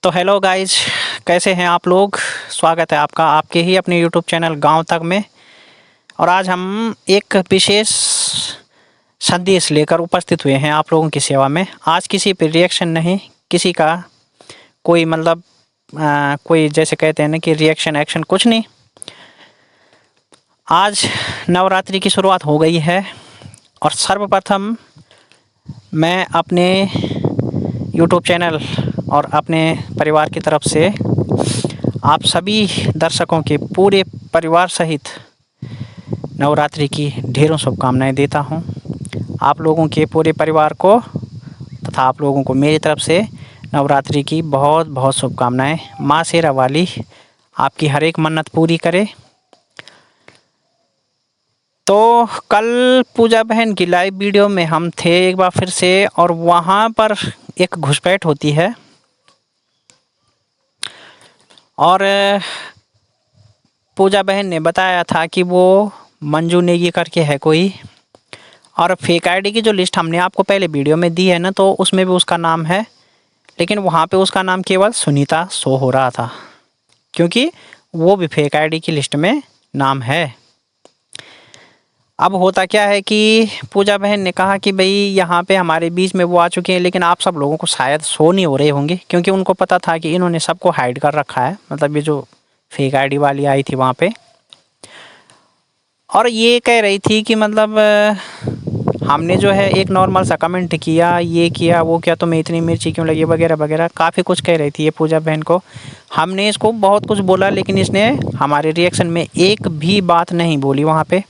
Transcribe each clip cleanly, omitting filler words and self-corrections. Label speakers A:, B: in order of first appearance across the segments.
A: तो hello guys, कैसे हैं आप लोग। स्वागत है आपका आपके ही अपने यूट्यूब चैनल गांव तक में। और आज हम एक विशेष संदेश लेकर उपस्थित हुए हैं आप लोगों की सेवा में। आज किसी पे रिएक्शन नहीं, किसी का कोई मतलब कोई जैसे कहते हैं ना कि रिएक्शन एक्शन कुछ नहीं। आज नवरात्रि की शुरुआत हो गई है और सर्वप्रथम मैं अपने यूट्यूब चैनल और अपने परिवार की तरफ से आप सभी दर्शकों के पूरे परिवार सहित नवरात्रि की ढेरों शुभकामनाएं देता हूं। आप लोगों के पूरे परिवार को तथा आप लोगों को मेरी तरफ से नवरात्रि की बहुत बहुत शुभकामनाएं। माँ शेरा वाली आपकी हर एक मन्नत पूरी करे। तो कल पूजा बहन की लाइव वीडियो में हम थे एक बार फिर से, और वहाँ पर एक घुसपैठ होती है और पूजा बहन ने बताया था कि वो मंजू नेगी करके है कोई, और फेक आईडी की जो लिस्ट हमने आपको पहले वीडियो में दी है ना, तो उसमें भी उसका नाम है, लेकिन वहाँ पे उसका नाम केवल सुनीता शो हो रहा था क्योंकि वो भी फेक आईडी की लिस्ट में नाम है। अब होता क्या है कि पूजा बहन ने कहा कि भाई यहाँ पे हमारे बीच में वो आ चुके हैं, लेकिन आप सब लोगों को शायद शो नहीं हो रहे होंगे क्योंकि उनको पता था कि इन्होंने सबको हाइड कर रखा है। मतलब ये जो फेक आईडी वाली आई थी वहाँ पे, और ये कह रही थी कि मतलब हमने जो है एक नॉर्मल सा कमेंट किया, ये किया वो किया, तुम्हें इतनी मिर्ची क्यों लगी वगैरह वगैरह, काफ़ी कुछ कह रही थी ये पूजा बहन को। हमने इसको बहुत कुछ बोला, लेकिन इसने हमारे रिएक्शन में एक भी बात नहीं बोली वहाँ पे,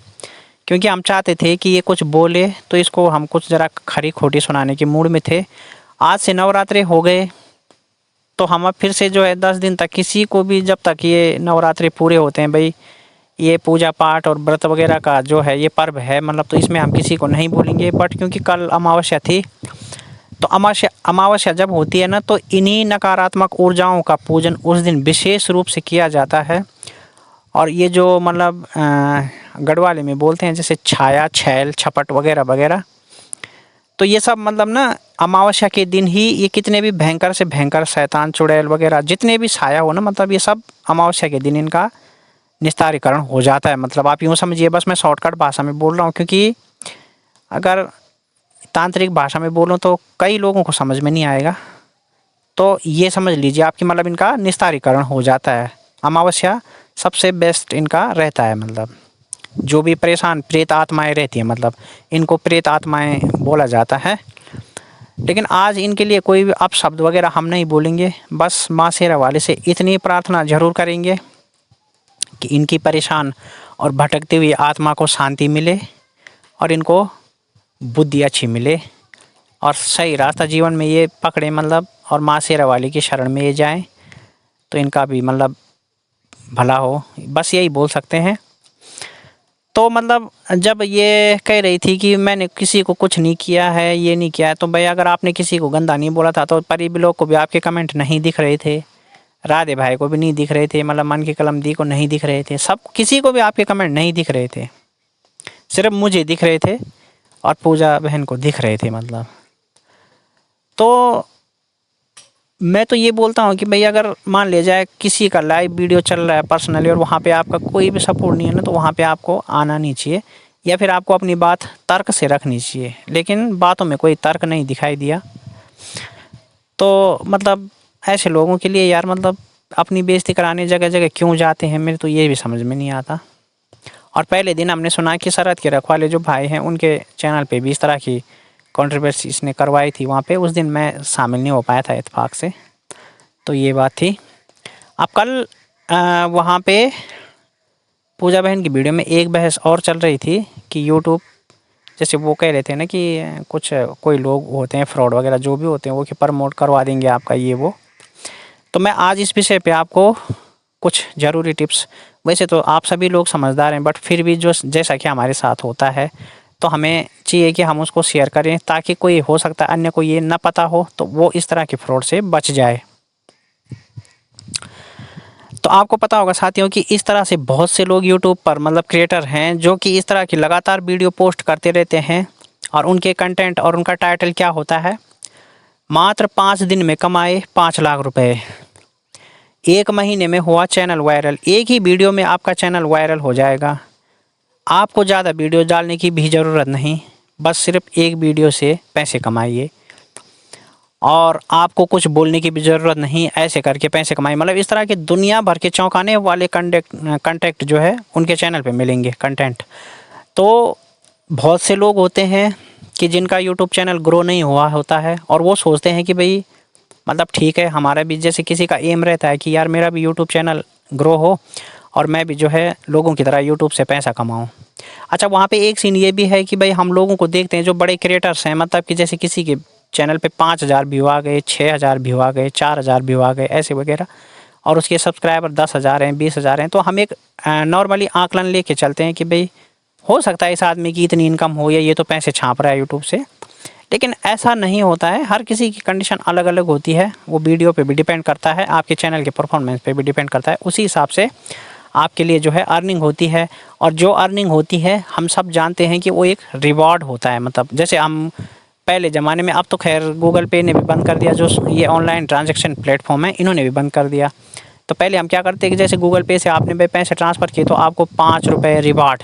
A: क्योंकि हम चाहते थे कि ये कुछ बोले तो इसको हम कुछ ज़रा खरी खोटी सुनाने के मूड में थे। आज से नवरात्रे हो गए तो हम अब फिर से जो है 10 दिन तक किसी को भी, जब तक ये नवरात्रि पूरे होते हैं भाई, ये पूजा पाठ और व्रत वगैरह का जो है ये पर्व है मतलब, तो इसमें हम किसी को नहीं बोलेंगे। बट क्योंकि कल अमावस्या थी, तो अमावस्या जब होती है ना, तो इन्हीं नकारात्मक ऊर्जाओं का पूजन उस दिन विशेष रूप से किया जाता है। और ये जो मतलब गढ़वाले में बोलते हैं जैसे छाया, छैल, छपट वगैरह वगैरह, तो ये सब मतलब ना अमावस्या के दिन ही ये कितने भी भयंकर से भयंकर शैतान, चुड़ैल वगैरह जितने भी छाया हो ना, मतलब ये सब अमावस्या के दिन इनका निस्तारीकरण हो जाता है। मतलब आप यूँ समझिए, बस मैं शॉर्टकट भाषा में बोल रहा हूँ क्योंकि अगर तांत्रिक भाषा में बोलूँ तो कई लोगों को समझ में नहीं आएगा। तो ये समझ लीजिए आपकी मतलब इनका निस्तारीकरण हो जाता है। अमावस्या सबसे बेस्ट इनका रहता है। मतलब जो भी परेशान प्रेत आत्माएं रहती हैं, मतलब इनको प्रेत आत्माएं बोला जाता है। लेकिन आज इनके लिए कोई भी अपशब्द वगैरह हम नहीं बोलेंगे। बस माँ शेरा वाले से इतनी प्रार्थना जरूर करेंगे कि इनकी परेशान और भटकती हुई आत्मा को शांति मिले और इनको बुद्धि अच्छी मिले और सही रास्ता जीवन में ये पकड़े, मतलब, और माँ शेरा वाली की शरण में ये जाएं तो इनका भी मतलब भला हो। बस यही बोल सकते हैं। तो मतलब जब ये कह रही थी कि मैंने किसी को कुछ नहीं किया है, ये नहीं किया है, तो भाई अगर आपने किसी को गंदा नहीं बोला था तो परी ब्लॉग को भी आपके कमेंट नहीं दिख रहे थे, राधे भाई को भी नहीं दिख रहे थे, मतलब मन की कलम दी को नहीं दिख रहे थे, सब किसी को भी आपके कमेंट नहीं दिख रहे थे, सिर्फ मुझे दिख रहे थे और पूजा बहन को दिख रहे थे। मतलब तो मैं तो ये बोलता हूँ कि भाई अगर मान लिया जाए किसी का लाइव वीडियो चल रहा है पर्सनली और वहाँ पे आपका कोई भी सपोर्ट नहीं है ना, तो वहाँ पे आपको आना नहीं चाहिए, या फिर आपको अपनी बात तर्क से रखनी चाहिए। लेकिन बातों में कोई तर्क नहीं दिखाई दिया, तो मतलब ऐसे लोगों के लिए यार मतलब अपनी बेइज्जती कराने जगह जगह क्यों जाते हैं, मेरे तो ये भी समझ में नहीं आता। और पहले दिन हमने सुना कि शरद के रखवाले जो भाई हैं उनके चैनल पे भी इस तरह की कंट्रोवर्सी इसने करवाई थी। वहाँ पे उस दिन मैं शामिल नहीं हो पाया था इत्तेफाक से, तो ये बात थी। अब कल वहाँ पे पूजा बहन की वीडियो में एक बहस और चल रही थी कि यूट्यूब, जैसे वो कह रहे थे ना कि कुछ कोई लोग होते हैं फ्रॉड वगैरह जो भी होते हैं वो कि प्रमोट करवा देंगे आपका ये वो। तो मैं आज इस विषय पे आपको कुछ ज़रूरी टिप्स, वैसे तो आप सभी लोग समझदार हैं बट फिर भी जो जैसा कि हमारे साथ होता है तो हमें चाहिए कि हम उसको शेयर करें, ताकि कोई हो सकता है अन्य को ये ना पता हो तो वो इस तरह के फ्रॉड से बच जाए। तो आपको पता होगा साथियों कि इस तरह से बहुत से लोग यूट्यूब पर मतलब क्रिएटर हैं जो कि इस तरह की लगातार वीडियो पोस्ट करते रहते हैं, और उनके कंटेंट और उनका टाइटल क्या होता है, मात्र 5 दिन में कमाए 5 लाख रुपए। 1 महीने में हुआ चैनल वायरल। एक ही वीडियो में आपका चैनल वायरल हो जाएगा। आपको ज़्यादा वीडियो डालने की भी ज़रूरत नहीं, बस सिर्फ एक वीडियो से पैसे कमाइए और आपको कुछ बोलने की भी ज़रूरत नहीं, ऐसे करके पैसे कमाइए। मतलब इस तरह के दुनिया भर के चौंकाने वाले कंटेंट जो है उनके चैनल पे मिलेंगे कंटेंट। तो बहुत से लोग होते हैं कि जिनका यूट्यूब चैनल ग्रो नहीं हुआ होता है और वो सोचते हैं कि भाई मतलब ठीक है, हमारा भी जैसे किसी का एम रहता है कि यार मेरा भी यूट्यूब चैनल ग्रो हो और मैं भी जो है लोगों की तरह यूट्यूब से पैसा कमाऊँ। अच्छा, वहाँ पे एक सीन ये भी है कि भाई हम लोगों को देखते हैं जो बड़े क्रिएटर्स हैं, मतलब कि जैसे किसी के चैनल पे 5,000 व्यू आ गए, 6,000 व्यू आ गए, 4,000 व्यू आ गए, ऐसे वगैरह, और उसके सब्सक्राइबर 10,000 हैं, 20,000 हैं। तो हम एक नॉर्मली आकलन लेके चलते हैं कि भाई हो सकता है इस आदमी की इतनी इनकम हो या ये तो पैसे छाप रहा है यूट्यूब से। लेकिन ऐसा नहीं होता है, हर किसी की कंडीशन अलग अलग होती है। वो वीडियो पे भी डिपेंड करता है, आपके चैनल के परफॉर्मेंस पे भी डिपेंड करता है। उसी हिसाब से आपके लिए जो है अर्निंग होती है। और जो अर्निंग होती है हम सब जानते हैं कि वो एक रिवॉर्ड होता है। मतलब जैसे हम पहले ज़माने में, अब तो खैर गूगल पे ने भी बंद कर दिया, जो ये ऑनलाइन ट्रांजैक्शन प्लेटफॉर्म है इन्होंने भी बंद कर दिया। तो पहले हम क्या करते हैं कि जैसे गूगल पे से आपने पैसे ट्रांसफ़र किए तो आपको 5 रुपये रिवार्ड,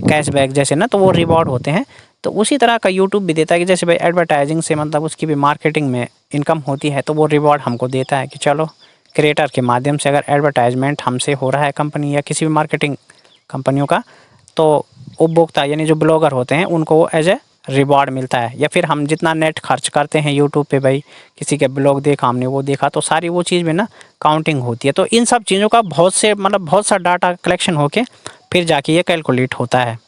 A: कैशबैक जैसे ना, तो वो रिवॉर्ड होते हैं। तो उसी तरह का यूट्यूब भी देता है कि जैसे भाई एडवर्टाइजिंग से मतलब उसकी भी मार्केटिंग में इनकम होती है, तो वो रिवॉर्ड हमको देता है कि चलो क्रिएटर के माध्यम से अगर एडवर्टाइजमेंट हमसे हो रहा है कंपनी या किसी भी मार्केटिंग कंपनियों का, तो उपभोक्ता यानी जो ब्लॉगर होते हैं उनको वो एज ए रिवॉर्ड मिलता है। या फिर हम जितना नेट खर्च करते हैं यूट्यूब पे, भाई किसी के ब्लॉग देखा हमने, वो देखा, तो सारी वो चीज़ में ना काउंटिंग होती है। तो इन सब चीज़ों का बहुत सा डाटा कलेक्शन होके फिर जाके ये कैलकुलेट होता है।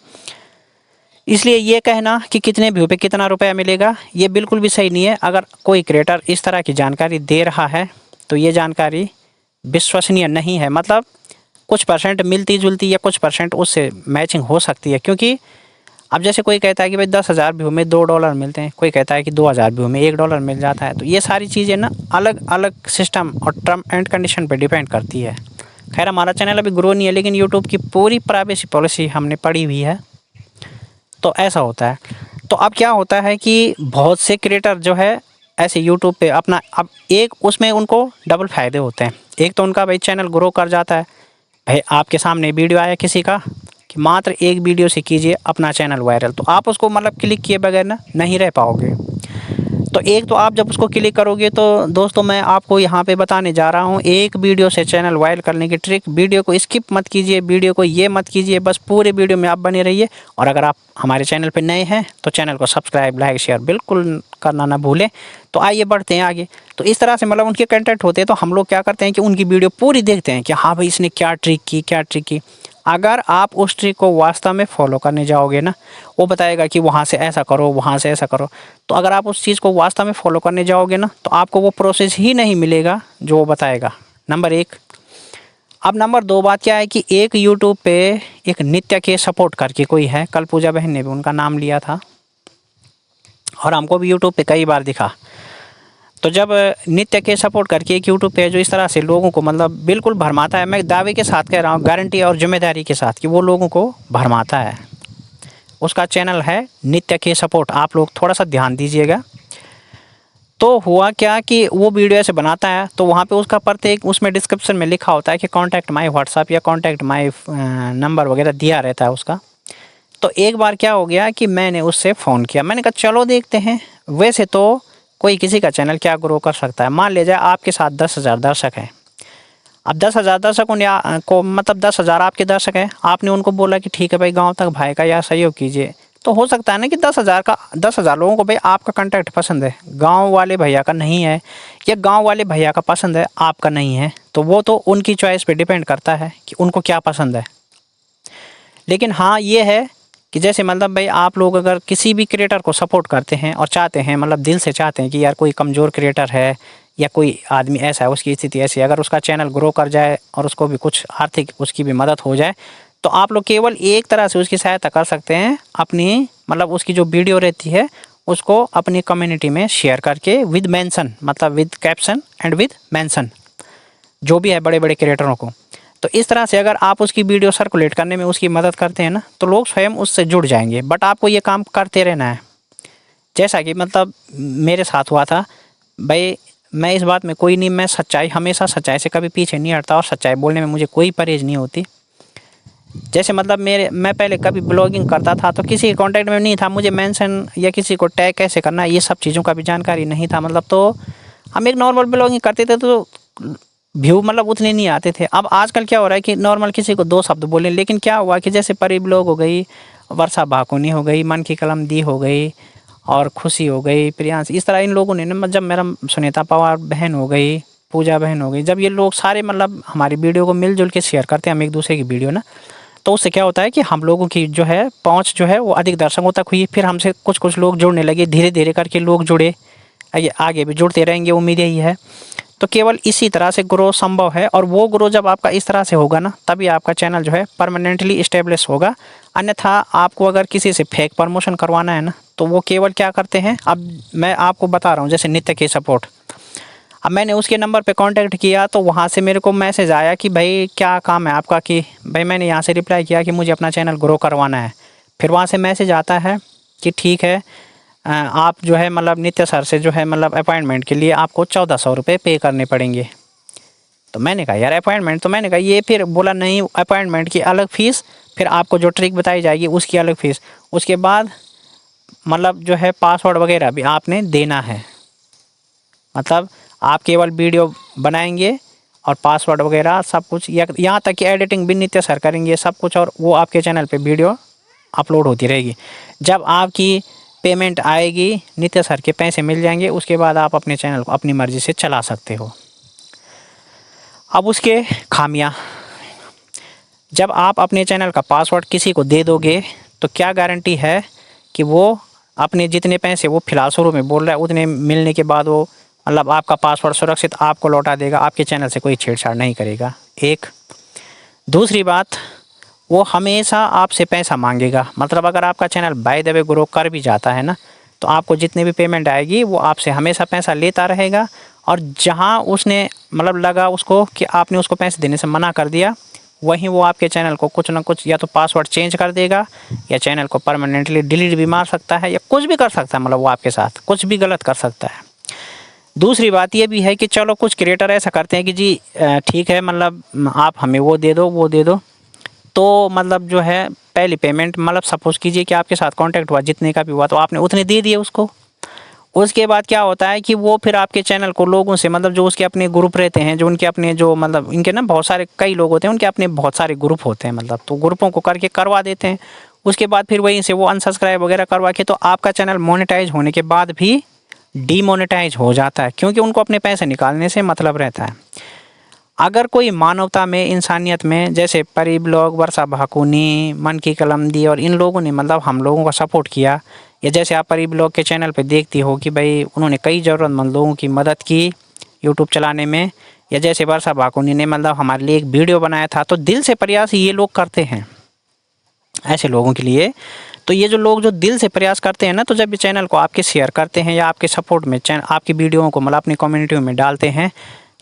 A: इसलिए ये कहना कि कितने व्यू पे कितना रुपया मिलेगा, ये बिल्कुल भी सही नहीं है। अगर कोई क्रिएटर इस तरह की जानकारी दे रहा है तो ये जानकारी विश्वसनीय नहीं है। मतलब कुछ परसेंट मिलती जुलती या कुछ परसेंट उससे मैचिंग हो सकती है, क्योंकि अब जैसे कोई कहता है कि भाई 10,000 व्यू में $2 मिलते हैं, कोई कहता है कि 2,000 व्यू में $1 मिल जाता है। तो ये सारी चीज़ें ना अलग अलग सिस्टम और टर्म एंड कंडीशन पे डिपेंड करती है। खैर हमारा चैनल अभी ग्रो नहीं है, लेकिन यूट्यूब की पूरी प्राइवेसी पॉलिसी हमने पढ़ी हुई है, तो ऐसा होता है। तो अब क्या होता है कि बहुत से क्रिएटर जो है ऐसे यूट्यूब पे अपना, अब एक उसमें उनको डबल फ़ायदे होते हैं। एक तो उनका भाई चैनल ग्रो कर जाता है, भाई आपके सामने वीडियो आया किसी का कि मात्र एक वीडियो से कीजिए अपना चैनल वायरल, तो आप उसको मतलब क्लिक किए बगैर ना नहीं रह पाओगे। तो एक तो आप जब उसको क्लिक करोगे, तो दोस्तों मैं आपको यहाँ पे बताने जा रहा हूँ एक वीडियो से चैनल वायरल करने की ट्रिक। वीडियो को स्किप मत कीजिए, वीडियो को ये मत कीजिए, बस पूरे वीडियो में आप बने रहिए। और अगर आप हमारे चैनल पे नए हैं तो चैनल को सब्सक्राइब, लाइक, शेयर बिल्कुल करना ना भूलें। तो आइए बढ़ते हैं आगे। तो इस तरह से मतलब उनके कंटेंट होते हैं, तो हम लोग क्या करते हैं कि उनकी वीडियो पूरी देखते हैं कि हाँ भाई इसने क्या ट्रिक की, क्या ट्रिक की। अगर आप उस ट्रिक को वास्तव में फॉलो करने जाओगे ना, वो बताएगा कि वहाँ से ऐसा करो, वहाँ से ऐसा करो। तो अगर आप उस चीज़ को वास्तव में फॉलो करने जाओगे ना, तो आपको वो प्रोसेस ही नहीं मिलेगा जो वो बताएगा, नंबर 1। अब नंबर 2 बात क्या है कि एक यूट्यूब पे एक नित्य के सपोर्ट करके कोई है, कल पूजा बहन ने भी उनका नाम लिया था और हमको भी यूट्यूब पे कई बार दिखा। तो जब नित्य के सपोर्ट करके एक यूट्यूब पे जो इस तरह से लोगों को मतलब बिल्कुल भरमाता है, मैं दावे के साथ कह रहा हूँ, गारंटी और जिम्मेदारी के साथ, कि वो लोगों को भरमाता है। उसका चैनल है नित्य के सपोर्ट, आप लोग थोड़ा सा ध्यान दीजिएगा। तो हुआ क्या कि वो वीडियो ऐसे बनाता है, तो वहाँ पे उसका प्रत्येक उसमें डिस्क्रिप्शन में लिखा होता है कि कॉन्टैक्ट माई व्हाट्सअप या कॉन्टैक्ट माई नंबर वगैरह दिया रहता है उसका। तो एक बार क्या हो गया कि मैंने उससे फ़ोन किया, मैंने कहा चलो देखते हैं वैसे तो कोई किसी का चैनल क्या ग्रो कर सकता है। मान लीजिए आपके साथ 10,000 दर्शक हैं। अब 10,000 दर्शकों ने को मतलब 10,000 आपके दर्शक हैं, आपने उनको बोला कि ठीक है भाई गांव तक भाई का यार सहयोग कीजिए। तो हो सकता है ना कि 10,000 लोगों को भाई आपका कंटेंट पसंद है, गांव वाले भैया का नहीं है, या गांव वाले भैया का पसंद है आपका नहीं है। तो वो तो उनकी चॉइस पे डिपेंड करता है कि उनको क्या पसंद है। लेकिन हाँ ये है कि जैसे मतलब भाई आप लोग अगर किसी भी क्रिएटर को सपोर्ट करते हैं और चाहते हैं, मतलब दिल से चाहते हैं कि यार कोई कमज़ोर क्रिएटर है या कोई आदमी ऐसा है, उसकी स्थिति ऐसी है, अगर उसका चैनल ग्रो कर जाए और उसको भी कुछ आर्थिक उसकी भी मदद हो जाए, तो आप लोग केवल एक तरह से उसकी सहायता कर सकते हैं, अपनी मतलब उसकी जो वीडियो रहती है उसको अपनी कम्युनिटी में शेयर करके विद मेंशन, मतलब with caption and with mention, जो भी है बड़े बड़े क्रिएटरों को। तो इस तरह से अगर आप उसकी वीडियो सर्कुलेट करने में उसकी मदद करते हैं ना, तो लोग स्वयं उससे जुड़ जाएंगे। बट आपको ये काम करते रहना है, जैसा कि मतलब मेरे साथ हुआ था भाई, मैं इस बात में कोई नहीं, मैं सच्चाई, हमेशा सच्चाई से कभी पीछे नहीं हटता और सच्चाई बोलने में मुझे कोई परहेज नहीं होती। जैसे मतलब मैं पहले कभी ब्लॉगिंग करता था तो किसी के कांटेक्ट में नहीं था, मुझे मेंशन या किसी को टैग कैसे करना ये सब चीज़ों का भी जानकारी नहीं था मतलब। तो हम एक नॉर्मल ब्लॉगिंग करते थे तो व्यू मतलब उतने नहीं आते थे। अब आजकल क्या हो रहा है कि नॉर्मल किसी को 2 शब्द बोले, लेकिन क्या हुआ कि जैसे परी ब्लॉग हो गई, वर्षा भाकुनी हो गई, मन की कलम दी हो गई और खुशी हो गई, प्रियांश, इस तरह इन लोगों ने ना, जब मेरा सुनीता पवार बहन हो गई, पूजा बहन हो गई, जब ये लोग सारे मतलब हमारी वीडियो को मिलजुल के शेयर करते हैं हम एक दूसरे की वीडियो ना, तो उससे क्या होता है कि हम लोगों की जो है पहुंच जो है वो अधिक दर्शकों तक हुई। फिर हमसे कुछ कुछ लोग जुड़ने लगे, धीरे धीरे करके लोग जुड़े, आगे भी जुड़ते रहेंगे, उम्मीद यही है। तो केवल इसी तरह से ग्रो संभव है, और वो ग्रो जब आपका इस तरह से होगा ना, तभी आपका चैनल जो है परमानेंटली इस्टेब्लिश होगा। अन्यथा आपको अगर किसी से फेक प्रमोशन करवाना है ना, तो वो केवल क्या करते हैं, अब मैं आपको बता रहा हूँ, जैसे नित्य की सपोर्ट, अब मैंने उसके नंबर पे कांटेक्ट किया तो वहाँ से मेरे को मैसेज आया कि भाई क्या काम है आपका, कि भाई मैंने यहाँ से रिप्लाई किया कि मुझे अपना चैनल ग्रो करवाना है। फिर वहाँ से मैसेज आता है कि ठीक है, आप जो है मतलब नित्य सर से जो है मतलब अपॉइंटमेंट के लिए आपको 1400 रुपये पे करने पड़ेंगे। तो मैंने कहा यार अपॉइंटमेंट, तो मैंने कहा ये, फिर बोला नहीं अपॉइंटमेंट की अलग फ़ीस, फिर आपको जो ट्रिक बताई जाएगी उसकी अलग फ़ीस, उसके बाद मतलब जो है पासवर्ड वगैरह भी आपने देना है। मतलब आप केवल वीडियो बनाएंगे और पासवर्ड वगैरह सब कुछ, या यहाँ तक कि एडिटिंग भी नित्य सर करेंगे सब कुछ, और वो आपके चैनल पे वीडियो अपलोड होती रहेगी। जब आपकी पेमेंट आएगी, नित्य सर के पैसे मिल जाएंगे, उसके बाद आप अपने चैनल को अपनी मर्ज़ी से चला सकते हो। अब उसके खामियां, जब आप अपने चैनल का पासवर्ड किसी को दे दोगे तो क्या गारंटी है कि वो अपने जितने पैसे वो फिलहाल शुरू में बोल रहा है उतने मिलने के बाद वो मतलब आपका पासवर्ड सुरक्षित आपको लौटा देगा, आपके चैनल से कोई छेड़छाड़ नहीं करेगा। एक दूसरी बात, वो हमेशा आपसे पैसा मांगेगा। मतलब अगर आपका channel by the way grow कर भी जाता है ना, तो आपको जितनी भी पेमेंट आएगी वो आपसे हमेशा पैसा लेता रहेगा, और जहां उसने मतलब लगा उसको कि आपने उसको पैसे देने से मना कर दिया, वहीं वो आपके चैनल को कुछ ना कुछ या तो पासवर्ड चेंज कर देगा, या चैनल को परमानेंटली डिलीट भी मार सकता है, या कुछ भी कर सकता है, मतलब वो आपके साथ कुछ भी गलत कर सकता है। दूसरी बात ये भी है कि चलो कुछ क्रिएटर ऐसा करते हैं कि जी ठीक है, मतलब आप हमें वो दे दो वो दे दो, तो मतलब जो है पहली पेमेंट, मतलब सपोज़ कीजिए कि आपके साथ कांटेक्ट हुआ जितने का भी हुआ तो आपने उतने दे दिए उसको। उसके बाद क्या होता है कि वो फिर आपके चैनल को लोगों से, मतलब जो उसके अपने ग्रुप रहते हैं, जो उनके अपने जो मतलब इनके ना बहुत सारे कई लोग होते हैं, उनके अपने बहुत सारे ग्रुप होते हैं, मतलब तो ग्रुपों को करके करवा देते हैं। उसके बाद फिर वहीं से वो अनसब्सक्राइब वगैरह करवा के, तो आपका चैनल मोनेटाइज होने के बाद भी डीमोनेटाइज हो जाता है, क्योंकि उनको अपने पैसे निकालने से मतलब रहता है। अगर कोई मानवता में, इंसानियत में, जैसे परी ब्लॉग, वर्षा भाकुनी, मन की कलम दी, और इन लोगों ने मतलब हम लोगों का सपोर्ट किया, या जैसे आप परी ब्लॉग के चैनल पे देखती हो कि भाई उन्होंने कई ज़रूरतमंद लोगों की मदद की यूट्यूब चलाने में, या जैसे वर्षा भाकुनी ने मतलब हमारे लिए एक वीडियो बनाया था, तो दिल से प्रयास ये लोग करते हैं ऐसे लोगों के लिए। तो ये जो लोग जो दिल से प्रयास करते हैं ना, तो जब भी चैनल को आपके शेयर करते हैं या आपके सपोर्ट में आपकी वीडियोओं को मतलब अपनी कम्युनिटी में डालते हैं,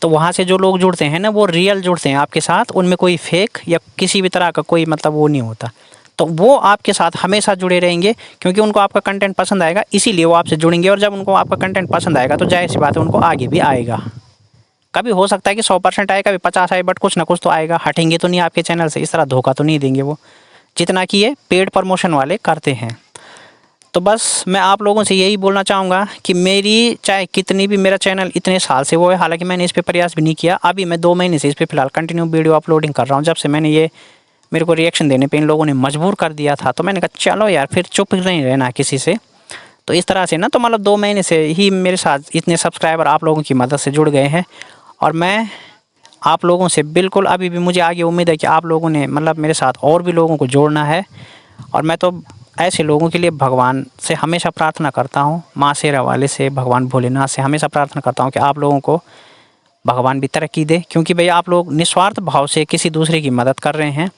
A: तो वहाँ से जो लोग जुड़ते हैं ना, वो रियल जुड़ते हैं आपके साथ, उनमें कोई फेक या किसी भी तरह का कोई मतलब वो नहीं होता। तो वो आपके साथ हमेशा जुड़े रहेंगे, क्योंकि उनको आपका कंटेंट पसंद आएगा, इसीलिए वो आपसे जुड़ेंगे। और जब उनको आपका कंटेंट पसंद आएगा तो जाहिर सी बात है उनको आगे भी आएगा। कभी हो सकता है कि 100% आए, कभी 50 आए, बट कुछ ना कुछ तो आएगा। हटेंगे तो नहीं आपके चैनल से, इस तरह धोखा तो नहीं देंगे वो, जितना कि ये पेड प्रमोशन वाले करते हैं। तो बस मैं आप लोगों से यही बोलना चाहूँगा कि मेरी चाहे कितनी भी, मेरा चैनल इतने साल से वो है, हालांकि मैंने इस पर प्रयास भी नहीं किया, अभी मैं 2 महीने से इस पर फ़िलहाल कंटिन्यू वीडियो अपलोडिंग कर रहा हूँ। जब से मैंने ये, मेरे को रिएक्शन देने पे इन लोगों ने मजबूर कर दिया था, तो मैंने कहा चलो यार फिर चुप नहीं रहना किसी से। तो इस तरह से ना, तो मतलब 2 महीने से ही मेरे साथ इतने सब्सक्राइबर आप लोगों की मदद से जुड़ गए हैं, और मैं आप लोगों से बिल्कुल अभी भी मुझे आगे उम्मीद है कि आप लोगों ने मतलब मेरे साथ और भी लोगों को जोड़ना है। और मैं तो ऐसे लोगों के लिए भगवान से हमेशा प्रार्थना करता हूँ, माँ शेरा वाले से, भगवान भोलेनाथ से हमेशा प्रार्थना करता हूँ कि आप लोगों को भगवान भी तरक्की दे, क्योंकि भैया आप लोग निस्वार्थ भाव से किसी दूसरे की मदद कर रहे हैं,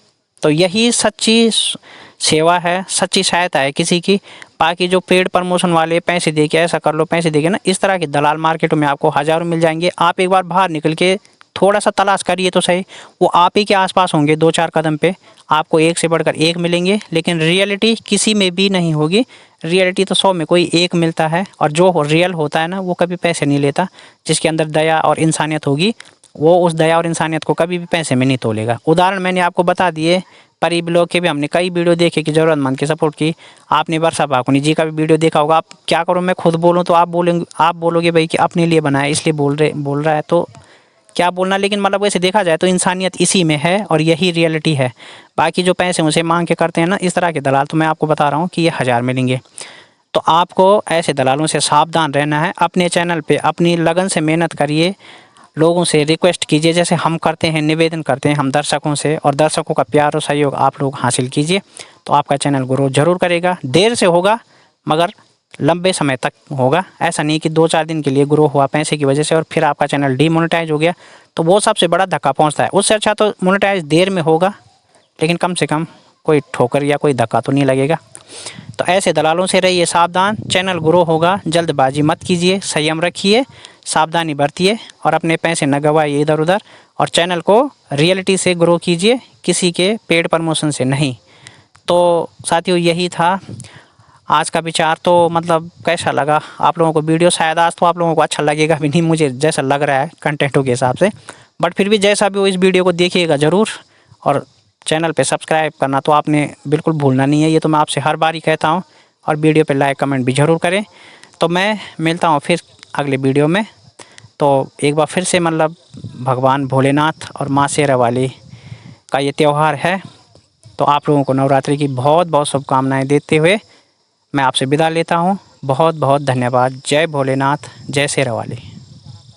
A: तो यही सच्ची सेवा है, सच्ची सहायता है किसी की। बाकी जो पेड प्रमोशन वाले पैसे दे के ऐसा कर लो, पैसे दे के ना, इस तरह के दलाल मार्केटों में आपको हज़ारों मिल जाएंगे। आप एक बार बाहर निकल के थोड़ा सा तलाश करिए तो सही, वो आप ही के आसपास होंगे 2-4 कदम पे, आपको एक से बढ़कर एक मिलेंगे, लेकिन रियलिटी किसी में भी नहीं होगी। रियलिटी तो 100 में कोई एक मिलता है, और जो रियल होता है ना वो कभी पैसे नहीं लेता। जिसके अंदर दया और इंसानियत होगी वो उस दया और इंसानियत को कभी भी पैसे में नहीं तोलेगा। उदाहरण मैंने आपको बता दिए, परी ब्लॉग के भी हमने कई वीडियो देखे कि ज़रूरतमंद की सपोर्ट की। आपने वर्षा भाकुनी जी का भी वीडियो देखा होगा। आप क्या करो, मैं खुद बोलूँ तो आप बोलोगे भाई कि अपने लिए बनाया इसलिए बोल रहा है, तो क्या बोलना। लेकिन मतलब वैसे देखा जाए तो इंसानियत इसी में है और यही रियलिटी है। बाकी जो पैसे उनसे मांग के करते हैं ना इस तरह के दलाल, तो मैं आपको बता रहा हूँ कि ये 1000 मिलेंगे। तो आपको ऐसे दलालों से सावधान रहना है। अपने चैनल पे अपनी लगन से मेहनत करिए, लोगों से रिक्वेस्ट कीजिए जैसे हम करते हैं, निवेदन करते हैं हम दर्शकों से, और दर्शकों का प्यार और सहयोग आप लोग हासिल कीजिए, तो आपका चैनल ग्रो जरूर करेगा। देर से होगा मगर लंबे समय तक होगा। ऐसा नहीं कि 2-4 दिन के लिए ग्रो हुआ पैसे की वजह से और फिर आपका चैनल डीमोनेटाइज हो गया, तो वो सबसे बड़ा धक्का पहुंचता है। उससे अच्छा तो मोनेटाइज देर में होगा, लेकिन कम से कम कोई ठोकर या कोई धक्का तो नहीं लगेगा। तो ऐसे दलालों से रहिए सावधान। चैनल ग्रो होगा, जल्दबाजी मत कीजिए, संयम रखिए, सावधानी बरतिए और अपने पैसे न गवाइए इधर उधर, और चैनल को रियलिटी से ग्रो कीजिए, किसी के पेड प्रमोशन से नहीं। तो साथियों यही था आज का विचार। तो मतलब कैसा लगा आप लोगों को वीडियो? शायद आज तो आप लोगों को अच्छा लगेगा भी नहीं, मुझे जैसा लग रहा है कंटेंटों के हिसाब से, बट फिर भी जैसा भी हो इस वीडियो को देखिएगा ज़रूर, और चैनल पे सब्सक्राइब करना तो आपने बिल्कुल भूलना नहीं है, ये तो मैं आपसे हर बार ही कहता हूँ, और वीडियो पे लाइक कमेंट भी ज़रूर करें। तो मैं मिलता हूँ फिर अगले वीडियो में। तो एक बार फिर से मतलब भगवान भोलेनाथ और माँ शेरावाली का ये त्यौहार है, तो आप लोगों को नवरात्रि की बहुत बहुत शुभकामनाएं देते हुए मैं आपसे विदा लेता हूँ। बहुत बहुत धन्यवाद। जय भोलेनाथ, जय शेरावाली।